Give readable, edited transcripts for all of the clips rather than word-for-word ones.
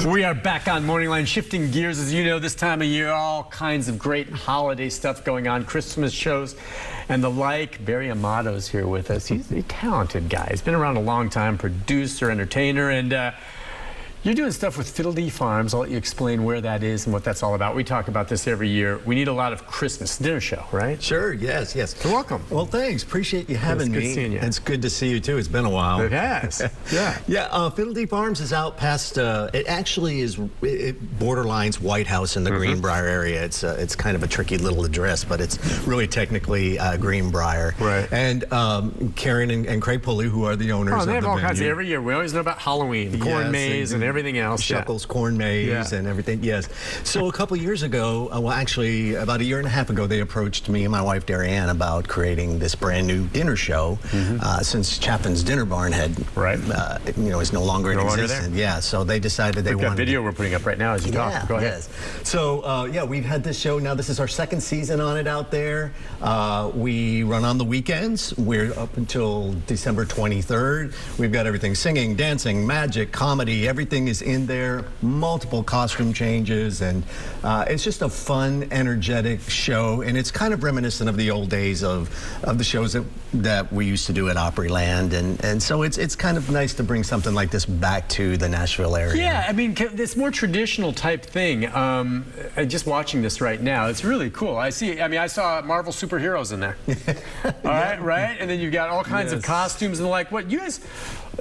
We are back on Morning Line, shifting gears. As you know, this time of year, all kinds of great holiday stuff going on, Christmas shows and the like. Barry Amato's here with us. He's a talented guy. He's been around a long time, producer, entertainer, and you're doing stuff with Fiddle Farms. I'll let you explain where that is and what that's all about. We talk about this every year. We need a lot of Christmas dinner show, right? Sure, yes. You're welcome. Well, thanks. Appreciate you having me. It's good seeing you. It's good to see you, too. It's been a while. It has. Yeah. Yeah, Fiddle Farms is out past, it actually is, it borderlines White House in the Greenbrier area. It's kind of a tricky little address, but it's really technically Greenbrier. Right. And Karen and Craig Pulley, who are the owners of the they have all kinds of venue. every year. We always know about Halloween, the corn maze, and everything else. Shuckles, corn maze, and everything. Yes. So a couple years ago, well, actually about a year and a half ago, they approached me and my wife Darianne about creating this brand new dinner show. Since Chapin's Dinner Barn had, is no longer in existence. Yeah. So they decided they wanted. We've got video we're putting up right now as you talk. Go ahead. Yes. So yeah, we've had this show now. This is our second season on it out there. We run on the weekends. We're up until December 23rd. We've got everything: singing, dancing, magic, comedy. Everything is in there, multiple costume changes, and it's just a fun, energetic show, and it's kind of reminiscent of the old days of the shows that we used to do at Opryland, and so it's kind of nice to bring something like this back to the Nashville area. Yeah, I mean, this more traditional type thing, just watching this right now, it's really cool. I saw Marvel superheroes in there. Right? And then you've got all kinds of costumes and like, what, you guys,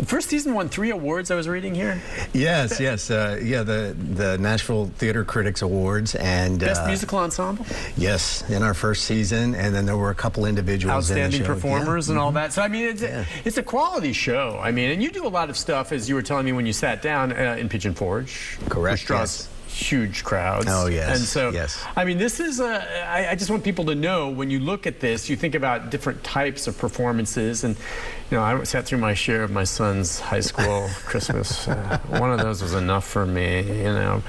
first season won 3 awards I was reading here? Yes. Yeah, the Nashville Theater Critics Awards and Best Musical Ensemble. Yes, in our first season, and then there were a couple individuals outstanding performers and all that. So I mean, it's a quality show. I mean, and you do a lot of stuff, as you were telling me when you sat down in Pigeon Forge. Correct. Which draws huge crowds. Oh, yes. And so, I mean, this is I just want people to know, when you look at this, you think about different types of performances. And, you know, I sat through my share of my son's high school Christmas. One of those was enough for me, you know.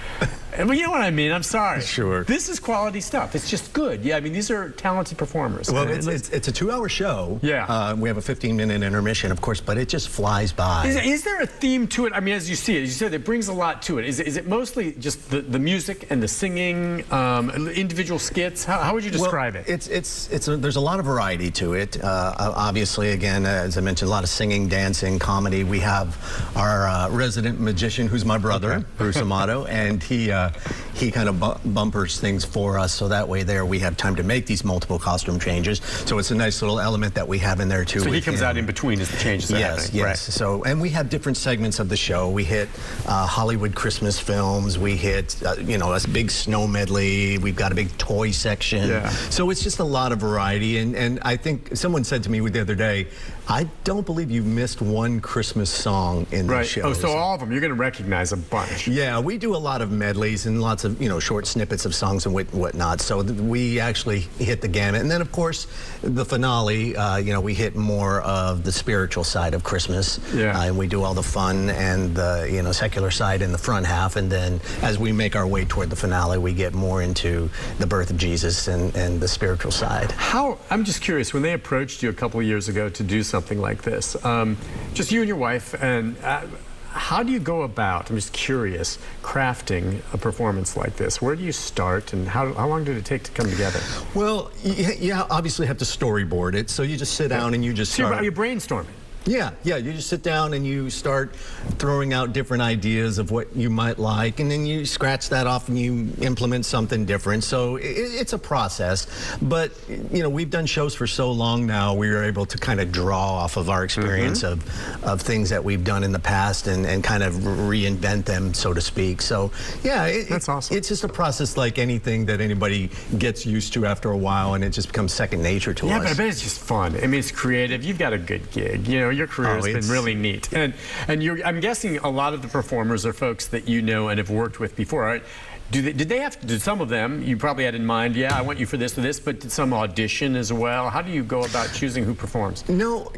But you know what I mean? I'm sorry. Sure. This is quality stuff. It's just good. Yeah, I mean, these are talented performers. Well, it's a 2-hour show. Yeah. We have a 15-minute intermission, of course, but it just flies by. Is there a theme to it? I mean, as you see it, as you said, it brings a lot to it. Is it mostly just the music and the singing, individual skits? How would you describe it? There's a lot of variety to it. Obviously, again, as I mentioned, a lot of singing, dancing, comedy. We have our resident magician, who's my brother, Bruce Amato, and he kind of bumpers things for us, so that way we have time to make these multiple costume changes. So it's a nice little element that we have in there too. So he comes out in between as the changes are happening. Yes. Right. So, and we have different segments of the show. We hit Hollywood Christmas films. We hit a big snow medley. We've got a big toy section. Yeah. So it's just a lot of variety. And I think someone said to me the other day, I don't believe you missed one Christmas song in the show. Oh, so all of them, you're going to recognize a bunch. Yeah, we do a lot of medleys and lots of, short snippets of songs and whatnot. So we actually hit the gamut. And then, of course, the finale, we hit more of the spiritual side of Christmas. Yeah. And we do all the fun and the, secular side in the front half. And then as we make our way toward the finale, we get more into the birth of Jesus and the spiritual side. I'm just curious, when they approached you a couple of years ago to do something like this, just you and your wife, and how do you go about, I'm just curious, crafting a performance like this? Where do you start, and how long did it take to come together? Well, you obviously have to storyboard it, so you just sit down and you just start. So you're brainstorming. Yeah, you just sit down and you start throwing out different ideas of what you might like, and then you scratch that off and you implement something different. So it's a process, but we've done shows for so long now, we are able to kind of draw off of our experience of things that we've done in the past and kind of reinvent them, so to speak. So yeah, that's awesome. It's just a process like anything that anybody gets used to after a while, and it just becomes second nature to us. Yeah, but I bet it's just fun. I mean, it's creative. You've got a good gig. Your career has been really neat. And I'm guessing a lot of the performers are folks that you know and have worked with before. Did some of them, you probably had in mind, yeah, I want you for this or this, but did some audition as well? How do you go about choosing who performs? No,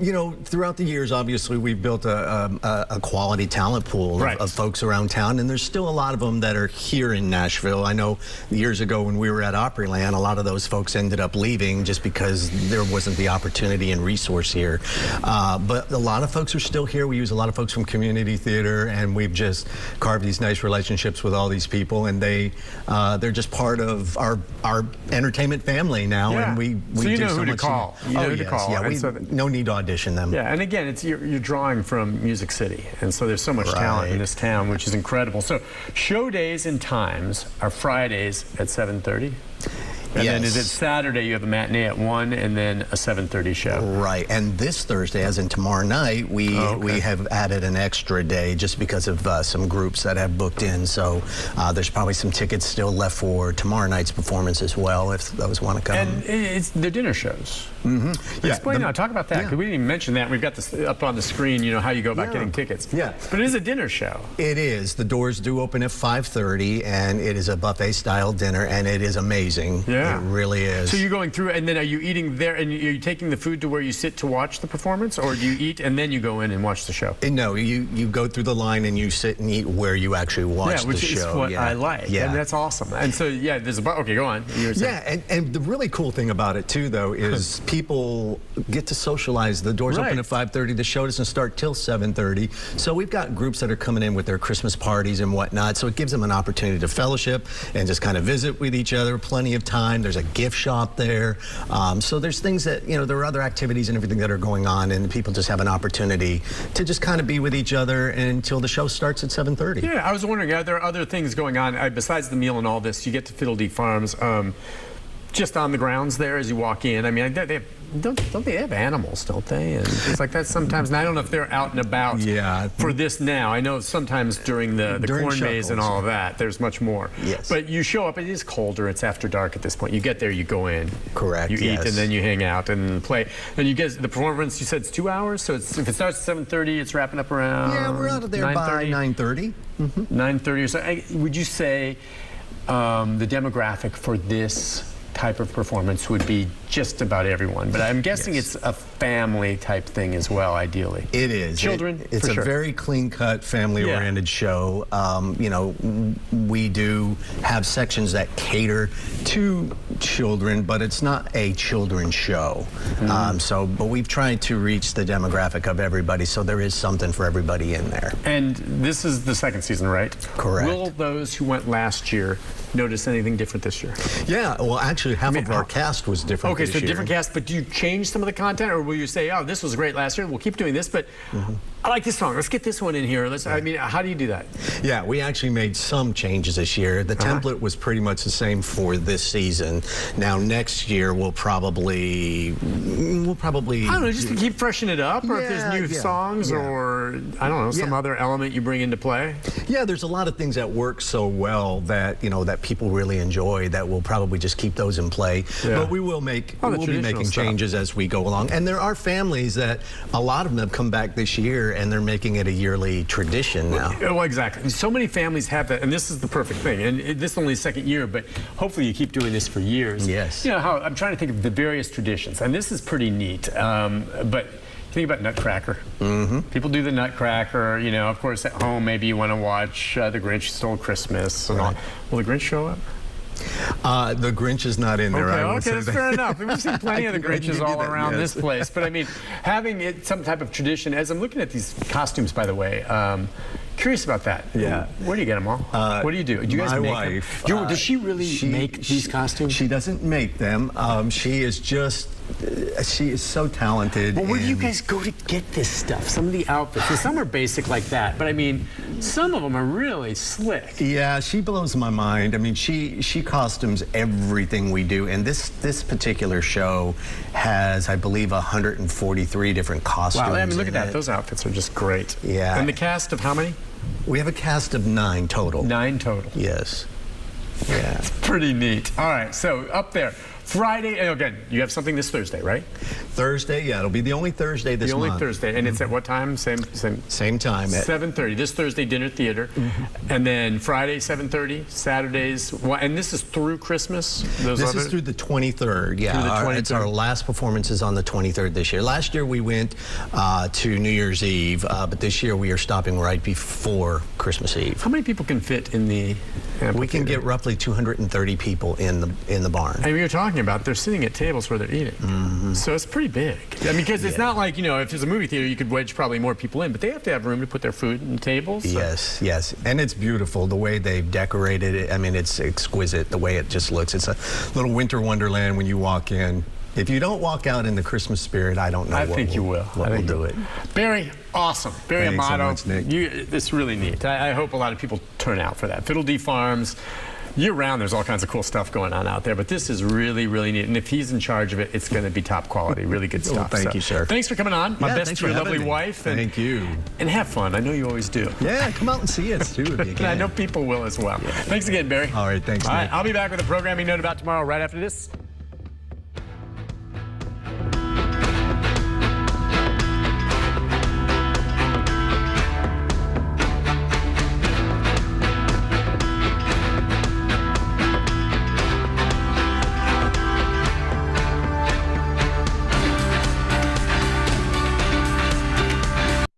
throughout the years, obviously, we've built a quality talent pool of folks around town, and there's still a lot of them that are here in Nashville. I know years ago when we were at Opryland, a lot of those folks ended up leaving just because there wasn't the opportunity and resource here. But a lot of folks are still here. We use a lot of folks from community theater, and we've just carved these nice relationships with all these people, and they're just part of our entertainment family now, and we so you do know so who to much. call. You know who to call. Yeah, no need to audition them. Yeah, and again, you're drawing from Music City, and so there's so much talent in this town, which is incredible. So show days and times are Fridays at 7:30. And then is it Saturday, you have a matinee at 1 and then a 7:30 show? Right, and this Thursday, as in tomorrow night, we have added an extra day just because of some groups that have booked in. So there's probably some tickets still left for tomorrow night's performance as well, if those want to come. And it's the dinner shows. Mm-hmm. Explain now, talk about that, because we didn't even mention that. We've got this up on the screen, how you go about getting tickets. Yeah. But it is a dinner show. It is. The doors do open at 5:30, and it is a buffet-style dinner, and it is amazing. Yeah. It really is. So you're going through, and then are you eating there, and are you taking the food to where you sit to watch the performance, or do you eat and then you go in and watch the show? No, you go through the line and you sit and eat where you actually watch the show. Which is what I like. Yeah. And that's awesome. And so, there's okay, go on. Yeah, and the really cool thing about it, too, though, is people get to socialize. The doors open at 5:30. The show doesn't start till 7:30. So we've got groups that are coming in with their Christmas parties and whatnot. So it gives them an opportunity to fellowship and just kind of visit with each other. Plenty of time. There's a gift shop there. So there's things that, there are other activities and everything that are going on, and people just have an opportunity to just kind of be with each other until the show starts at 7:30. Yeah, I was wondering, are there other things going on besides the meal and all this? You get to Fiddle Farms. Just on the grounds there as you walk in. I mean, don't they have animals, don't they? And things like that sometimes. And I don't know if they're out and about for this now. I know sometimes during the corn maze and all of that, there's much more. Yes. But you show up, it is colder, it's after dark at this point. You get there, you go in. Correct, You eat, and then you hang out and play. And you get the performance, you said it's 2 hours, so if it starts at 7:30, it's wrapping up around we're out of there by 9:30. 9:30 or so. Would you say the demographic for this type of performance would be just about everyone, but I'm guessing it's a family type thing as well, ideally. It is. Children, it's a very clean-cut, family-oriented show. We do have sections that cater to children, but it's not a children's show. But we've tried to reach the demographic of everybody, so there is something for everybody in there. And this is the second season, right? Correct. Will those who went last year notice anything different this year? Yeah, well, actually, half of our cast was different this year. Different cast, but do you change some of the content, or will you say, oh, this was great last year, we'll keep doing this, but I like this song, let's get this one in here. I mean, how do you do that? Yeah, we actually made some changes this year. The template was pretty much the same for this season. Now, next year, we'll probably... I don't know, just to keep freshening it up, or if there's new songs, or, I don't know, some other element you bring into play? Yeah, there's a lot of things that work so well that, that people really enjoy that we'll probably just keep those in play. But we will we'll be making changes as we go along. And there are families that, a lot of them have come back this year, and they're making it a yearly tradition now. Well, exactly. So many families have that, and this is the perfect thing. And this is only the second year, but hopefully you keep doing this for years. Yes. How I'm trying to think of the various traditions, and this is pretty neat. But think about Nutcracker. People do the Nutcracker. Of course, at home, maybe you want to watch The Grinch Stole Christmas. And all. Will the Grinch show up? The Grinch is not in there. Okay, that's fair enough. We've seen plenty of the Grinches all around this place. But I mean, having it some type of tradition, as I'm looking at these costumes, by the way, curious about that. Yeah. Where do you get them all? What do you do? Do you guys make wife, them? Does she really make these costumes? She doesn't make them. She is so talented. Well, where do you guys go to get this stuff? Some of the outfits, and some are basic like that, but I mean, some of them are really slick. Yeah, she blows my mind. I mean, she costumes everything we do, and this particular show has, I believe, 143 different costumes. Wow, I mean, look at that. Those outfits are just great. Yeah. And the cast of how many? We have a cast of 9 total. 9 total. Yes. Yeah. It's pretty neat. All right, so up there, Friday, and again, you have something this Thursday, right? Thursday, yeah, it'll be the only Thursday this month. The only Thursday, and it's at what time? Same time. At 7:30. This Thursday, dinner theater, and then Friday 7:30. Saturdays, and this is through Christmas. This is through the 23rd. Yeah, Through the 23rd. It's our last performances on the 23rd this year. Last year we went to New Year's Eve, but this year we are stopping right before Christmas Eve. How many people can fit in the amphitheater? We can get roughly 230 people in the barn. And we were talking about they're sitting at tables where they're eating, so it's pretty big. I mean, because it's not like, you know, if it's a movie theater, you could wedge probably more people in, but they have to have room to put their food and tables. So. Yes, and it's beautiful the way they've decorated it. I mean, it's exquisite the way it just looks. It's a little winter wonderland when you walk in. If you don't walk out in the Christmas spirit, I don't know. I think you will. What will do it. Barry, awesome. Barry Thanks Amato. so much, Nick. It's really neat. I hope a lot of people turn out for that. Fiddle D Farms. Year-round, there's all kinds of cool stuff going on out there, but this is really, really neat. And if he's in charge of it, it's going to be top quality, really good stuff. Well, thank you, sir. Thanks for coming on. My best to your lovely wife. Thank you. And have fun. I know you always do. Yeah, come out and see us, too, if you can. And I know people will as well. Yeah. Thanks again, Barry. All right, thanks, Nick. All right, I'll be back with a programming note about tomorrow right after this.